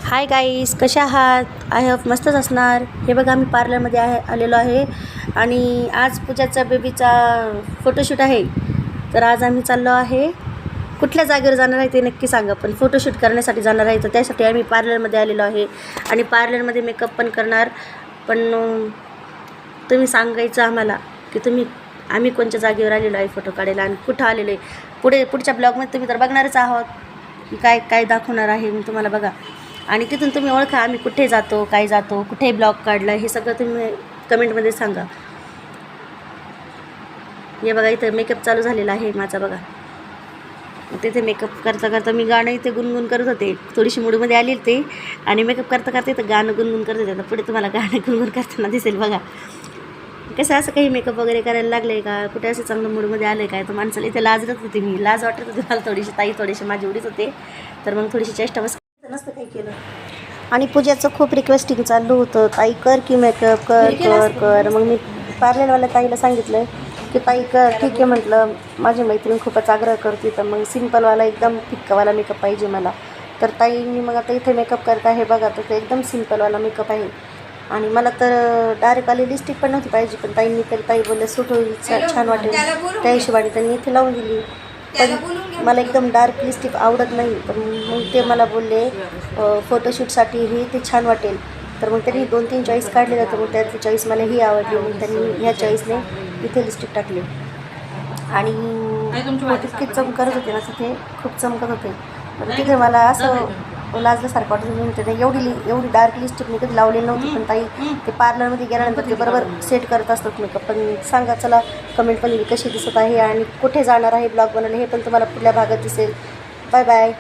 Hi guys, कशा आहात? I hope मस्तच असणार. हे बघा, आम्ही पार्लरमध्ये आलेलो आहे आणि आज पूजाचा बेबीचा फोटोशूट आहे. तर आज आम्ही चाललो आहे. कुठल्या जागेवर जाणार आहे ते नक्की सांगा, पण फोटोशूट करण्यासाठी जाणार आहे. तर त्यासाठी आम्ही पार्लरमध्ये आलेलो आहे आणि पार्लरमध्ये मेकअप पण करणार. पण तुम्ही सांगायचं आम्हाला की आम्ही कोणत्या जागेवर आलेलो आहे फोटो काढायला आणि कुठं आलेलो आहे. पुढच्या ब्लॉगमध्ये तुम्ही तर बघणारच आहोत की काय काय दाखवणार आहे मी तुम्हाला. बघा, आणि तिथून तुम्ही ओळखा आम्ही कुठे जातो, काय जातो, कुठे ब्लॉग काढला, हे सगळं तुम्ही कमेंटमध्ये सांगा. हे बघा, इथं मेकअप चालू झालेला आहे माझा. बघा, तिथे मेकअप करता करता मी गाणं इथे गुणगुण करत होते. थोडीशी मूडमध्ये आली ते आणि मेकअप करता करता इथं गाणं गुणगुण करत होते. आता पुढे तुम्हाला गाणं गुणगुण करताना दिसेल. बघा कसं असं काही मेकअप वगैरे करायला लागलं आहे का, कुठे असं चांगलं मूडमध्ये आलं आहे काय. तर माणसाला इथे लाजत होती मी, लाज वाटत होती मला थोडीशी. ताई थोडीशी माझी उडीच होते, तर मग थोडीशी चेष्टा बस नसतं काही केलं. आणि पूजाचं खूप रिक्वेस्टिंग चाललं होतं, ताई कर की मेकअप, कर कर कर. मग मी पार्लरवाल्या ताईला सांगितलं की ताई कर. ठीक आहे म्हटलं, माझी मैत्रीण खूपच आग्रह करते, तर मग सिम्पलवाला एकदम फिक्कावाला मेकअप पाहिजे मला. तर ताईंनी मग आता इथे मेकअप करत आहे. बघा, तर ते एकदम सिम्पलवाला मेकअप आहे. आणि मला तर डार्क आली लिपस्टिक पण नव्हती पाहिजे, पण ताई बोलले सूट होईल, छान वाटेल, त्या हिशोबाने त्यांनी इथे लावून दिली. पण मला एकदम डार्क लिपस्टिक आवडत नाही. पण मग ते मला बोलले फोटोशूटसाठीही ते छान वाटेल. तर मग त्यांनी 2-3 चॉईस काढले जातं. मग त्यातली चॉईस मला ही आवडली. मग त्यांनी ह्या चॉईसने इथे लिपस्टिक टाकली आणि तितके चमकत होते ना, तिथे खूप चमकत होते. तर तिथे मला असं लाजल्यासारखं वाटत होतं. एवढी डार्क लिपस्टिक मी कधी लावलेली नव्हती. पण ताई ते पार्लरमध्ये गेल्यानंतर ते बरोबर सेट करत असतात मेकअप. पण सांगा चला कमेंटमध्ये कशी दिसत आहे आणि कुठे जाणार आहे ब्लॉग बनवले हे पण तुम्हाला पुढल्या भागात दिसेल. Bye bye.